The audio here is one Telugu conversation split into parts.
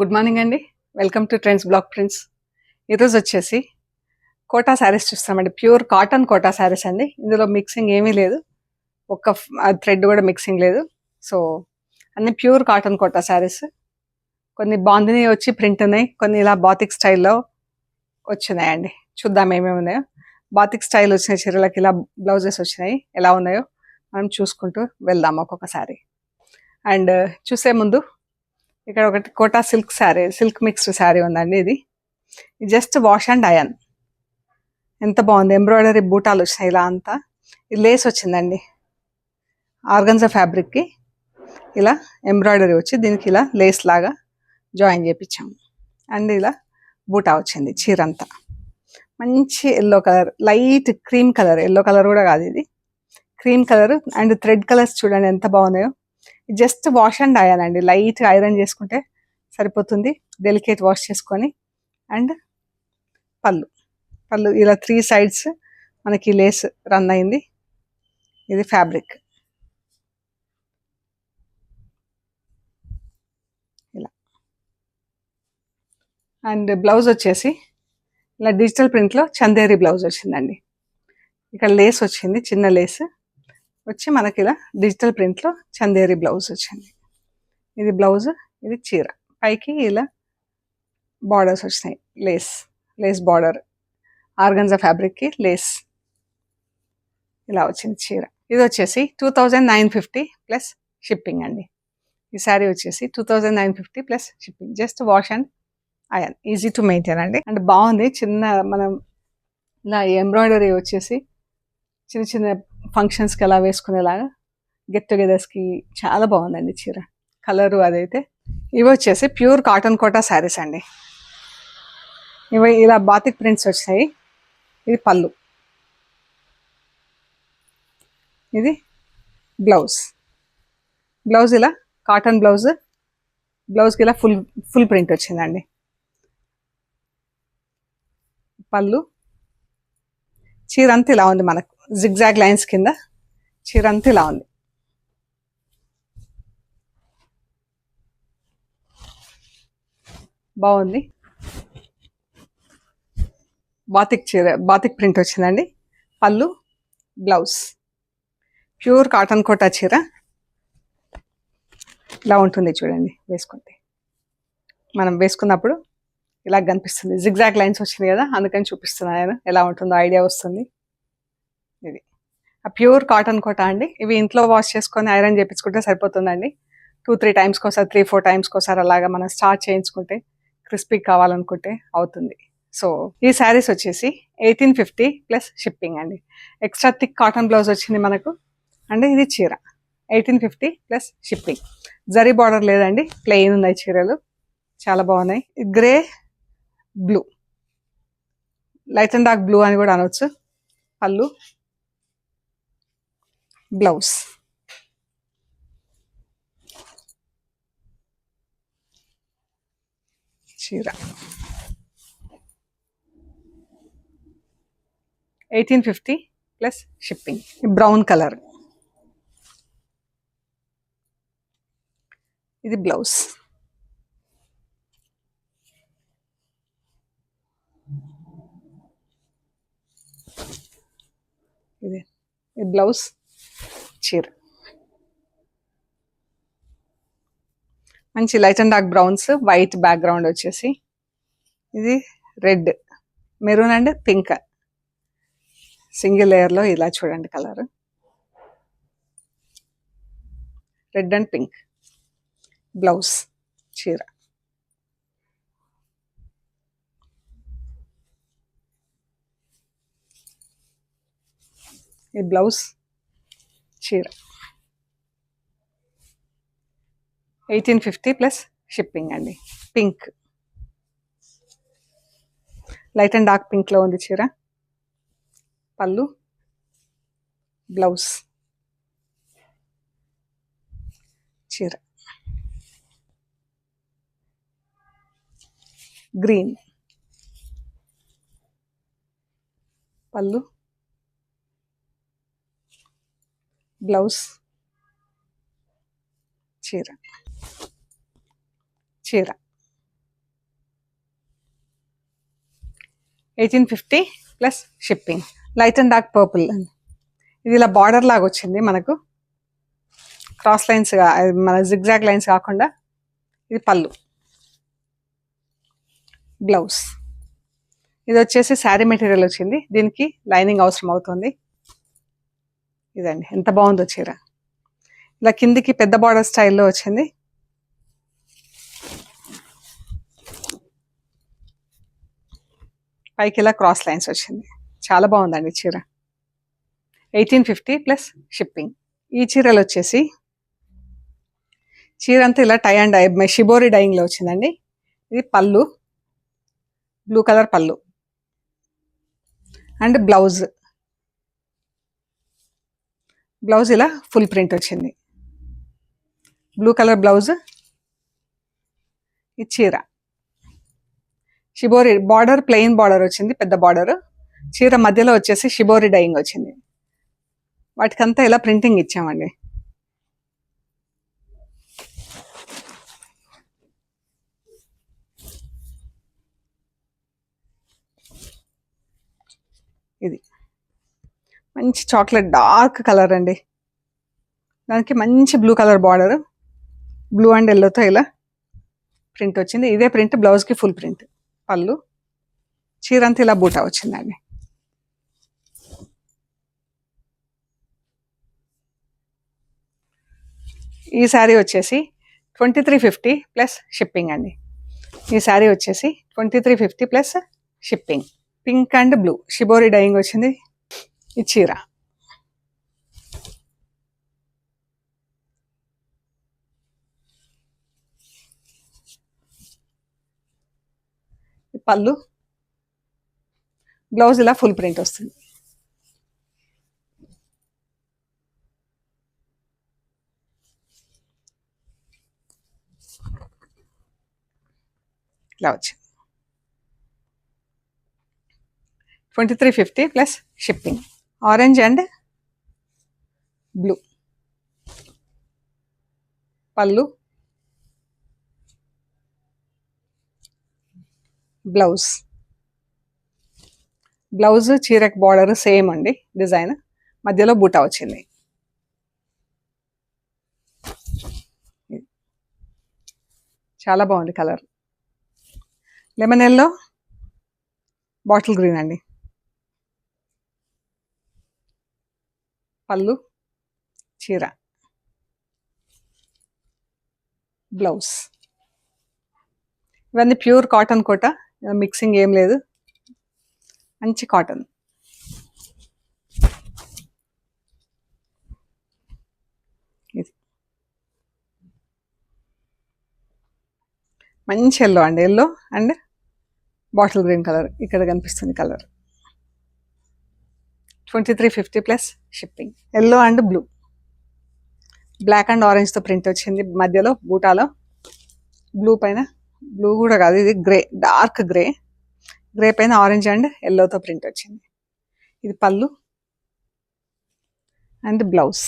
గుడ్ మార్నింగ్ అండి. Welcome to trends block prints. ఈరోజు వచ్చేసి కోటా శారీస్ చూస్తామండి. ప్యూర్ కాటన్ కోటా శారీస్ అండి. ఇందులో మిక్సింగ్ ఏమీ లేదు, ఒక్క థ్రెడ్ కూడా మిక్సింగ్ లేదు. సో అన్ని ప్యూర్ కాటన్ కోటా శారీస్. కొన్ని బాందిని వచ్చి ప్రింట్ ఉన్నాయి, కొన్ని ఇలా బాతిక్ స్టైల్లో వచ్చినాయండి. చూద్దాం ఏమేమి ఉన్నాయో. బాతిక్ స్టైల్ వచ్చిన చీరలకి ఇలా బ్లౌజెస్ వచ్చినాయి, ఎలా ఉన్నాయో మనం చూసుకుంటూ వెళ్దాం ఒక్కొక్క శారీ. అండ్ చూసే ముందు ఇక్కడ ఒకటి Kota silk sari, silk mixed sari ఉందండి. ఇది జస్ట్ వాష్ అండ్ అయన్. ఎంత బాగుంది, ఎంబ్రాయిడరీ బూటాలు వచ్చినాయి ఇలా అంతా. ఇది లేస్ వచ్చిందండి, ఆర్గన్జా ఫ్యాబ్రిక్కి ఇలా ఎంబ్రాయిడరీ వచ్చి దీనికి ఇలా లేస్ లాగా జాయిన్ చేయించాము. అండ్ ఇలా బూటా వచ్చింది చీర అంతా. మంచి yellow colour, light cream colour, yellow colour కూడా కాదు ఇది, cream colour. And thread colours చూడండి ఎంత బాగున్నాయో. జస్ట్ వాష్ అండ్ అయన్ అండి, లైట్ ఐరన్ చేసుకుంటే సరిపోతుంది. డెలికేట్ వాష్ చేసుకొని. అండ్ పళ్ళు, పళ్ళు ఇలా 3 sides మనకి లేస్ రన్ అయింది. ఇది ఫ్యాబ్రిక్ ఇలా. అండ్ బ్లౌజ్ వచ్చేసి ఇలా డిజిటల్ ప్రింట్లో చందేరి బ్లౌజ్ వచ్చిందండి. ఇక్కడ లేస్ వచ్చింది, చిన్న లేస్ వచ్చి మనకి ఇలా డిజిటల్ ప్రింట్లో చందేరి బ్లౌజ్ వచ్చింది. ఇది బ్లౌజ్, ఇది చీర. పైకి ఇలా బార్డర్స్ వచ్చినాయి, లేస్, లేస్ బార్డర్, ఆర్గన్జా ఫ్యాబ్రిక్కి లేస్ ఇలా వచ్చింది చీర. ఇది వచ్చేసి 2950 ప్లస్ షిప్పింగ్ అండి. ఈ శారీ వచ్చేసి 2950 plus shipping. Just wash and iron, easy to maintain అండి. అండ్ బాగుంది. చిన్న మనం ఇలా ఎంబ్రాయిడరీ వచ్చేసి చిన్న చిన్న ఫంక్షన్స్కి అలా వేసుకునేలాగా, గెట్ టుగెదర్స్కి చాలా బాగుందండి చీర. కలరు అదైతే. ఇవి వచ్చేసి ప్యూర్ కాటన్ కోటా శారీస్ అండి. ఇవి ఇలా బాతిక్ ప్రింట్స్ వచ్చాయి. ఇది పళ్ళు, ఇది బ్లౌజ్. బ్లౌజ్ ఇలా కాటన్ బ్లౌజ్, బ్లౌజ్కి ఇలా ఫుల్ ప్రింట్ వచ్చిందండి. పళ్ళు, చీర అంతా ఇలా ఉంది మనకు, జిగ్జాగ్ లైన్స్ కింద చీర అంతా ఇలా ఉంది. బాగుంది. బాతిక్ చీర, బాతిక్ ప్రింట్ వచ్చిందండి. పళ్ళు, బ్లౌజ్. ప్యూర్ కాటన్ కోటా చీర ఇలా ఉంటుంది చూడండి. వేసుకుంటే మనం వేసుకున్నప్పుడు ఇలా కనిపిస్తుంది. జిగ్జాగ్ లైన్స్ వచ్చినాయి కదా, అందుకని చూపిస్తున్నాను నేను, ఎలా ఉంటుందో ఐడియా వస్తుంది. ఇది ఆ ప్యూర్ కాటన్ కోటా అండి. ఇవి ఇంట్లో వాష్ చేసుకొని ఐరన్ చేయించుకుంటే సరిపోతుందండి. 2-3 times ఒకసారి, 3-4 times ఒకసారి అలాగా మనం స్టార్ట్ చేయించుకుంటే, క్రిస్పీ కావాలనుకుంటే అవుతుంది. సో ఈ శారీస్ వచ్చేసి 1850 ప్లస్ షిప్పింగ్ అండి. ఎక్స్ట్రా థిక్ కాటన్ బ్లౌజ్ వచ్చింది మనకు. అండ్ ఇది చీర 1850 ప్లస్ షిప్పింగ్. జరీ బార్డర్ లేదండి, ప్లెయిన్ ఉన్నాయి చీరలు, చాలా బాగున్నాయి. Grey blue, light and dark blue అని కూడా అనొచ్చు. పళ్ళు, బ్లౌజ్, చీర 1850 ప్లస్ షిప్పింగ్. బ్రౌన్ కలర్, ఇది బ్లౌజ్. ఇది బ్లౌజ్, చీర. మంచి light and dark browns, white background వచ్చేసి. ఇది red, maroon and pink, single లేయర్లో ఇలా చూడండి colour. Red and pink blouse, చీర. ఈ బ్లౌజ్, చీర 1850 ప్లస్ షిప్పింగ్ అండి. పింక్, లైట్ అండ్ డార్క్ పింక్లో ఉంది చీర. పళ్ళు, బ్లౌజ్, చీర. గ్రీన్, పళ్ళు, బ్లౌజ్, చీర. చీర 1850 plus shipping. Light and dark purple అండి. ఇది ఇలా బార్డర్ లాగా వచ్చింది మనకు, క్రాస్ లైన్స్, మన జిగ్జాగ్ లైన్స్ కాకుండా. ఇది పళ్ళు, బ్లౌజ్. ఇది వచ్చేసి శారీ మెటీరియల్ వచ్చింది, దీనికి లైనింగ్ అవసరం అవుతుంది. ఇదండి ఎంత బాగుందో చీర. ఇలా కిందికి పెద్ద బార్డర్ స్టైల్లో వచ్చింది. పైకి ఇలా క్రాస్ లైన్స్ వచ్చింది. చాలా బాగుందండి చీర. 1850 ప్లస్ షిప్పింగ్. ఈ చీరలు వచ్చేసి చీర అంతా ఇలా టై అండ్ డై షిబోరి డైయింగ్లో వచ్చిందండి. ఇది పళ్ళు, బ్లూ కలర్ పళ్ళు అండ్ బ్లౌజ్. బ్లౌజ్ ఇలా ఫుల్ ప్రింట్ వచ్చింది, బ్లూ కలర్ బ్లౌజ్. ఈ చీర షిబోరి బార్డర్, ప్లెయిన్ బార్డర్ వచ్చింది, పెద్ద బార్డర్. చీర మధ్యలో వచ్చేసి షిబోరి డైయింగ్ వచ్చింది. వాటికంతా ఇలా ప్రింటింగ్ ఇచ్చామండి. ఇది మంచి చాక్లెట్ డార్క్ కలర్ అండి, దానికి మంచి blue colour border, blue and ఎల్లోతో ఇలా ప్రింట్ వచ్చింది. ఇదే ప్రింట్ బ్లౌజ్కి ఫుల్ ప్రింట్. పళ్ళు, చీర అంతా ఇలా బూటా వచ్చిందండి. ఈ శారీ వచ్చేసి 2350 ప్లస్ షిప్పింగ్ అండి. ఈ శారీ వచ్చేసి 2350 plus shipping. Pink and blue shibori dyeing వచ్చింది. ఈ చీర పళ్ళు, బ్లౌజ్ ఇలా ఫుల్ ప్రింట్ వస్తుంది. ఇలా వచ్చింది. 2350 plus shipping. Orange and blue పళ్ళు, బ్లౌజ్. బ్లౌజ్ చీరకు బార్డర్ సేమ్ అండి, డిజైన్ మధ్యలో బూటా వచ్చింది. చాలా బాగుంది colour. Lemon yellow, bottle green అండి. పళ్ళు, చీర, బ్లౌజ్. ఇవన్నీ ప్యూర్ కాటన్ కోట, మిక్సింగ్ ఏం లేదు, మంచి కాటన్. ఇది మంచి ఎల్లో అండి, yellow and bottle green colour ఇక్కడ కనిపిస్తుంది colour. 2350 plus shipping. Yellow and blue, black and ఆరెంజ్తో ప్రింట్ వచ్చింది మధ్యలో బూటాలో. బ్లూ పైన, బ్లూ కూడా కాదు ఇది గ్రే, డార్క్ గ్రే. గ్రే పైన ఆరెంజ్ అండ్ ఎల్లోతో ప్రింట్ వచ్చింది. ఇది పళ్ళు అండ్ బ్లౌజ్.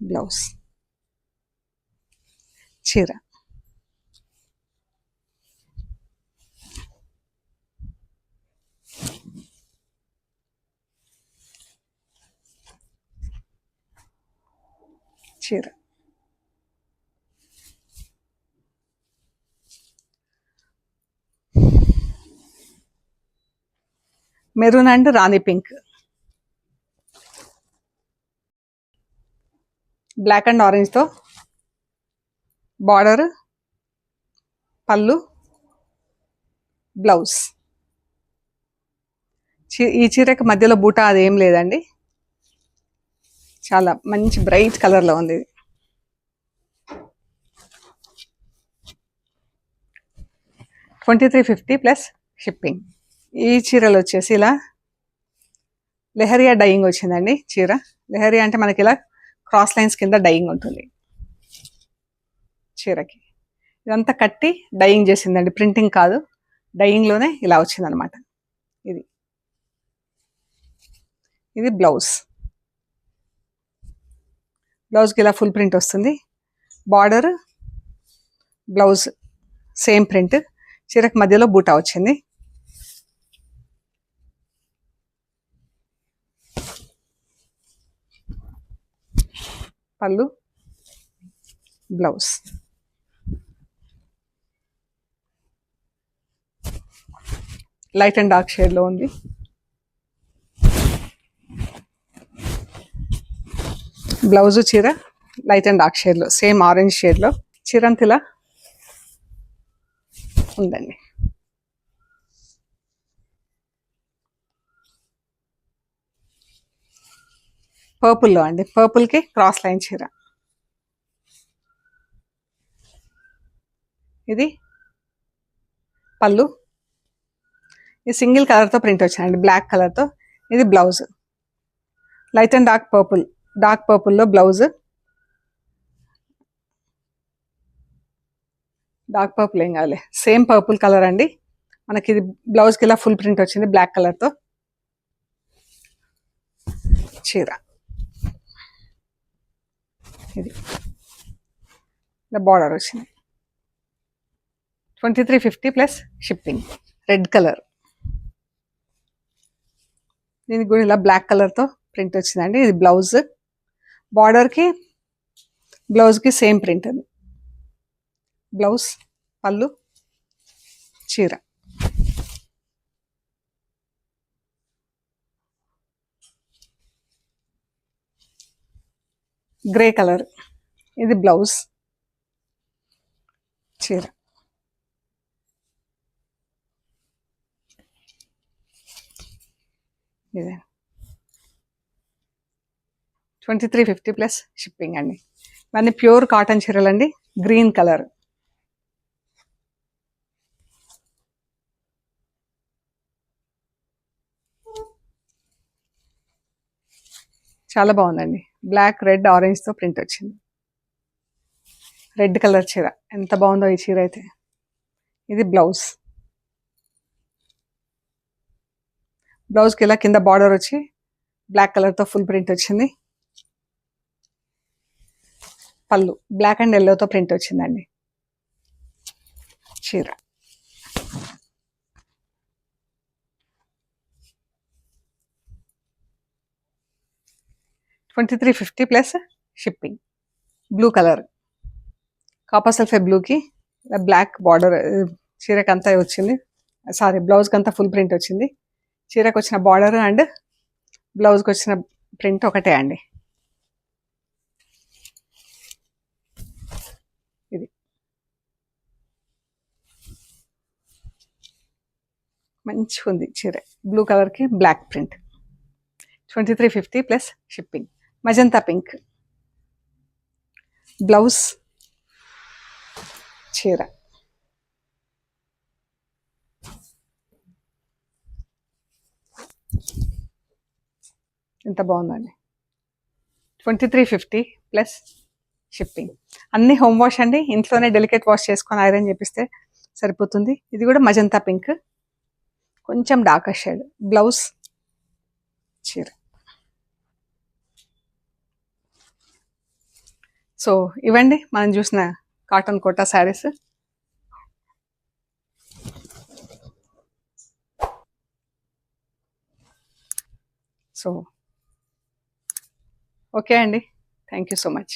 బ్లౌజ్, చీర. చీర మెరూన్ అండ్ రాణి పింక్, బ్లాక్ అండ్ ఆరెంజ్తో బార్డర్, పళ్ళు, బ్లౌజ్. ఈ చీరకు మధ్యలో బూటా అదేం లేదండి, చాలా మంచి బ్రైట్ కలర్లో ఉంది. 2350 ప్లస్ షిప్పింగ్. ఈ చీరలు వచ్చేసి ఇలా లెహరియా డైయింగ్ వచ్చిందండి చీర. లెహరియా అంటే మనకి ఇలా క్రాస్ లైన్స్ కింద డైయింగ్ ఉంటుంది చీరకి. ఇదంతా కట్టి డైయింగ్ చేసిందండి, ప్రింటింగ్ కాదు, డైయింగ్లోనే ఇలా వచ్చిందనమాట. ఇది ఇది బ్లౌజ్. బ్లౌజ్కి ఇలా ఫుల్ ప్రింట్ వస్తుంది. Border, blouse same print. చీరకు మధ్యలో బూటా వచ్చింది. పళ్ళు, బ్లౌజ్. లైట్ అండ్ డార్క్ షేడ్లో ఉంది. బ్లౌజు చీర లైట్ అండ్ డార్క్ షేడ్లో, సేమ్ ఆరెంజ్ షేడ్లో చీరంతిలా ఉందండి. పర్పుల్లో అండి, పర్పుల్కి క్రాస్ లైన్ చీర. ఇది పళ్ళు, ఇది సింగిల్ కలర్తో ప్రింట్ వచ్చిందండి, బ్లాక్ కలర్తో. ఇది blouse, light and dark purple, dark పర్పుల్లో బ్లౌజ్. డార్క్ పర్పుల్ ఏం కావాలి, సేమ్ పర్పుల్ కలర్ అండి. మనకి ఇది బ్లౌజ్కి ఇలా ఫుల్ ప్రింట్ వచ్చింది బ్లాక్ కలర్తో. చీర ఇది ఇలా బార్డర్ వచ్చింది. 2350 ప్లస్ షిప్పింగ్. రెడ్ కలర్, దీనికి కూడా ఇలా బ్లాక్ కలర్తో ప్రింట్ వచ్చిందండి. ఇది బ్లౌజ్, బార్డర్కి బ్లౌజ్కి సేమ్ ప్రింట్ అది. బ్లౌజ్, పళ్ళు, చీర. గ్రే కలర్, ఇది బ్లౌజ్, చీర. ఇదే 2350 ప్లస్ షిప్పింగ్ అండి. ఇవన్నీ ప్యూర్ కాటన్ చీరలు అండి. గ్రీన్ కలర్, చాలా బాగుందండి. బ్లాక్, రెడ్, ఆరెంజ్తో ప్రింట్ వచ్చింది. రెడ్ కలర్ చీర ఎంత బాగుందో ఈ చీర అయితే. ఇది బ్లౌజ్, బ్లౌజ్కి ఇలా కింద బార్డర్ వచ్చి బ్లాక్ కలర్తో ఫుల్ ప్రింట్ వచ్చింది. పళ్ళు బ్లాక్ అండ్ ఎల్లోతో ప్రింట్ వచ్చిందండి. చీర 2350 plus shipping. Blue colour, copper sulphate బ్లూకి బ్లాక్ బార్డర్ చీరకు అంతా వచ్చింది. సారీ, బ్లౌజ్కి అంతా ఫుల్ ప్రింట్ వచ్చింది. చీరకు వచ్చిన బార్డర్ అండ్ బ్లౌజ్కి వచ్చిన ప్రింట్ ఒకటే అండి. ఇది మంచిగా ఉంది చీర, బ్లూ కలర్కి black print. 2350 plus shipping. Magenta pink, blouse, చీర. ఎంత బాగుందండి. 2350 ప్లస్ షిప్పింగ్. అన్ని హోమ్ వాష్ అండి, ఇంట్లోనే డెలికేట్ వాష్ చేసుకొని ఐరన్ చేపిస్తే సరిపోతుంది. ఇది కూడా మజంతా పింక్, కొంచెం డార్క్ షేడ్. బ్లౌజ్, చీర. సో ఇవండి మనం చూసిన cotton Kota saris. So okay అండి, థ్యాంక్ యూ సో మచ్.